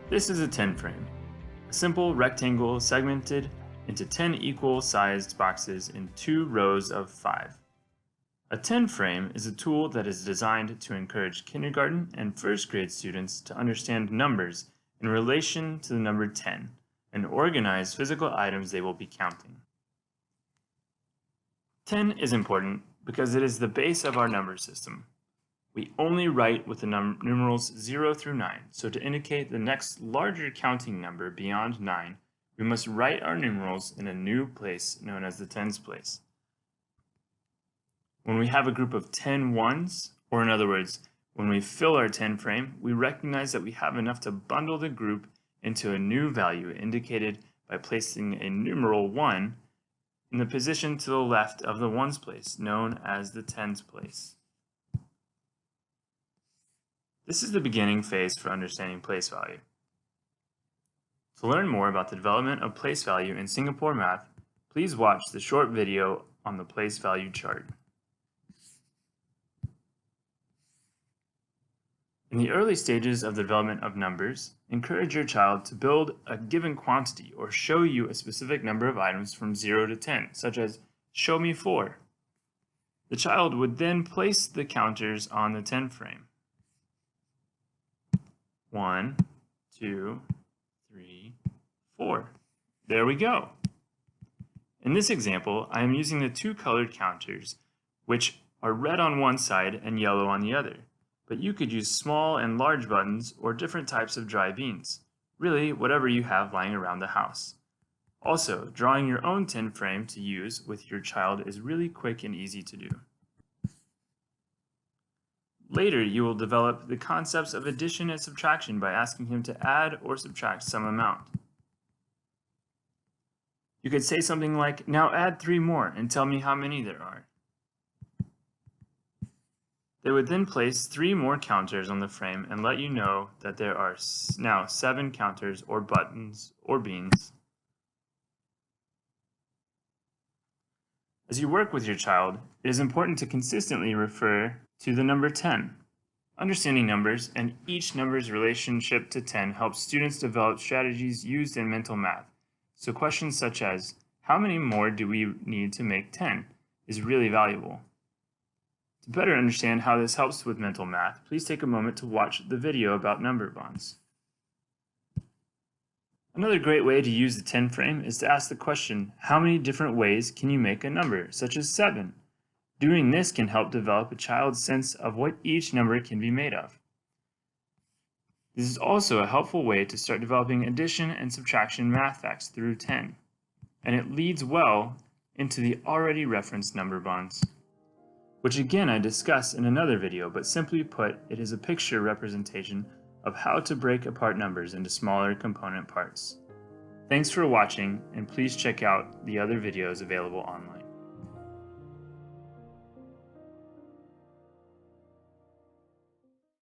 This is a 10 frame, a simple rectangle segmented into 10 equal-sized boxes in 2 rows of 5. A 10 frame is a tool that is designed to encourage kindergarten and first grade students to understand numbers in relation to the number 10 and organize physical items they will be counting. 10 is important because it is the base of our number system. We only write with the numerals 0 through 9, so to indicate the next larger counting number beyond 9, we must write our numerals in a new place known as the tens place. When we have a group of 10 ones, or in other words, when we fill our 10 frame, we recognize that we have enough to bundle the group into a new value indicated by placing a numeral 1 in the position to the left of the ones place, known as the tens place. This is the beginning phase for understanding place value. To learn more about the development of place value in Singapore math, please watch the short video on the place value chart. In the early stages of the development of numbers, encourage your child to build a given quantity or show you a specific number of items from 0 to 10, such as, show me 4. The child would then place the counters on the 10 frame. 1, 2, 3, 4. There we go. In this example, I am using the 2 colored counters, which are red on one side and yellow on the other. But you could use small and large buttons or different types of dry beans. Really, whatever you have lying around the house. Also, drawing your own 10 frame to use with your child is really quick and easy to do. Later, you will develop the concepts of addition and subtraction by asking him to add or subtract some amount. You could say something like, now add 3 more and tell me how many there are. They would then place 3 more counters on the frame and let you know that there are now 7 counters or buttons or beans. As you work with your child, it is important to consistently refer to the number 10. Understanding numbers and each number's relationship to 10 helps students develop strategies used in mental math. So questions such as, how many more do we need to make 10, is really valuable. To better understand how this helps with mental math, please take a moment to watch the video about number bonds. Another great way to use the 10 frame is to ask the question, how many different ways can you make a number, such as 7? Doing this can help develop a child's sense of what each number can be made of. This is also a helpful way to start developing addition and subtraction math facts through 10, and it leads well into the already referenced number bonds, which again I discuss in another video, but simply put, it is a picture representation of how to break apart numbers into smaller component parts. Thanks for watching, and please check out the other videos available online.